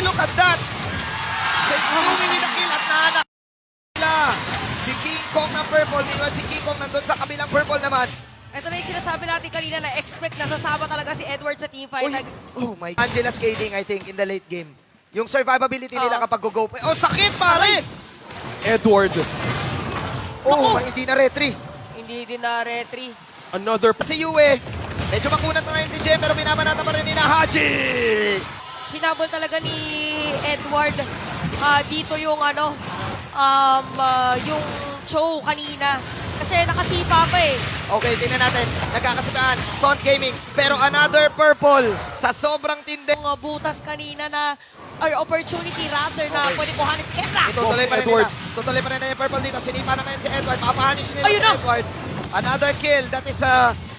look at that. Sensumi with the kill at nahanap nila. Si King Kong ng purple. Meanwhile, si King Kong nandun sa kabilang purple naman. Ito na yung sinasabi natin kanina na expect na sasama talaga si Edward sa teamfight. Uy, oh my God. Angela scaling, I think, in the late game. Yung survivability nila kapag go-go. Oh, sakit, pare! Edward. Oh, hindi na retry. Hindi din na retry. Another. Si Yue, medyo makunat na ngayon si Jem, pero binabanata pa rin ni Haji. Hinabol talaga ni Edward dito yung yung Cho kanina. Kasi nakasipa pa eh. Okay, tingnan natin. Nagkakasipaan. Font Gaming. Pero another purple sa sobrang tindi. Yung butas kanina na, or opportunity rather na Okay. pwede kuhanin si Kendra. Tutuloy pa rin Edward. nila. Tutuloy pa rin nila yung purple dito. Sinipa na ngayon si Edward. Papahanin nila Ayun si na! Edward. Another kill. That is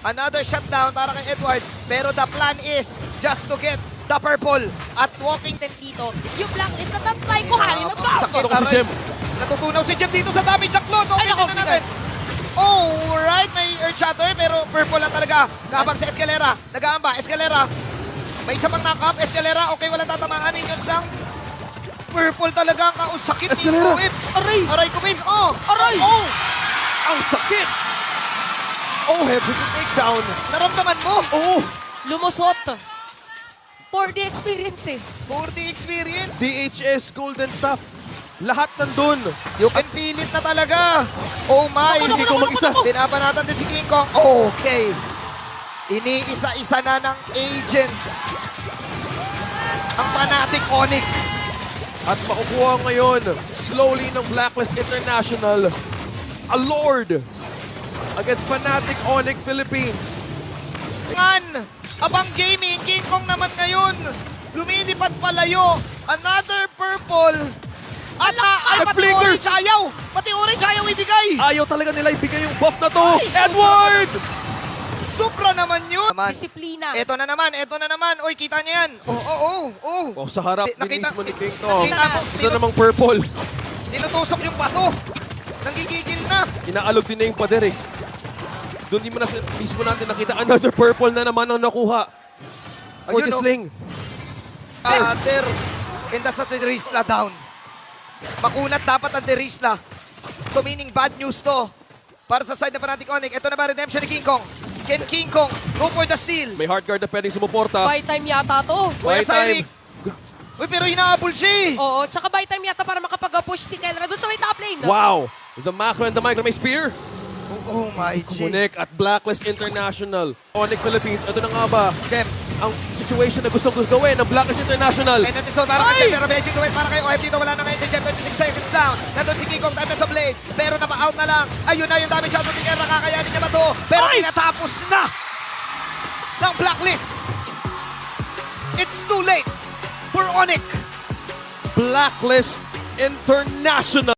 another shutdown para kay Edward. Pero the plan is just to get the purple at walking. Dito, yung blacklist na tatry kuhanin ng Ang bomb. sakit, Ako si aray. Jem. Natutunaw si Jem dito sa damage ng clone. Okay, Ay, nako, tingnan natin. Oh, right. May earth shatter, pero purple lang talaga. Kabang si Escalera. Nag-aamba. Escalera. May isa pang knock-up. Escalera. Okay, walang tatamaan. Minions lang. Purple talaga ang kausakit ni Escalera. Kuwin. Aray! Aray, Kuwin. Oh! Aray! Oh! Ang sakit. Oh, heavy takedown. Naramdaman mo? Oh, Lumusot. For the experience eh. For the experience. DHS Golden Staff. Lahat nandun. You can feel it na talaga. Oh my. Hindi ko mag-isa. Binabanatan din si King Kong. Okay. Iniisa-isa na ng agents. Ang Fnatic Onyx. At makukuha ngayon, slowly ng Blacklist International, a Lord against Fnatic Onyx Philippines. Abang Gaming, King Kong naman ngayon. Lumilipad palayo. Another purple. At ay, pati Flicker. orange ayaw. Pati orange ayaw ibigay. Ayaw talaga nila ibigay yung buff na to. Ay, Edward! Supra naman yun. Disiplina. Ito na naman, ito na naman. Uy, kita niya yan. Oh. Oh, sa harap din Nakita- mismo ni King to. Nakita mo, Isa namang purple. tinutusok yung bato. Nanggigigil na. Inaalog din na yung pader eh. Doon din mo na mismo natin nakita another purple na naman ang nakuha. For Ayun, the oh. sling. Sir, and that's at the Rizla down. Makunat dapat ang Rizla. So meaning bad news to. Para sa side ng Fnatic Onyx. Ito na ba redemption ni King Kong? Can King Kong go for the steal? May hard guard na pwedeng sumuporta. Buy time yata to. Kuya Buy time. Cyric. Uy, pero hinahabol siya eh. Oo, tsaka buy time yata para makapag-push si Kendra doon sa may top lane. Wow! The macro and the micro may spear. Oh my G. Kunik at Blacklist International. Onyx Philippines, ito na nga ba Jem. ang situation na gustong gawin ng Blacklist International? And episode para kay Ay! Jem. Pero basic gawin para kay OF dito. Wala na ngayon si Jem. 26 seconds down. Nandun si King Kong. Time na sa blade. Pero napa-out na lang. Ayun na yung damage shot ng Tingera. Kakayanin niya ba to? Pero Ay! tinatapos na ng Blacklist. It's too late for Onyx. Blacklist International.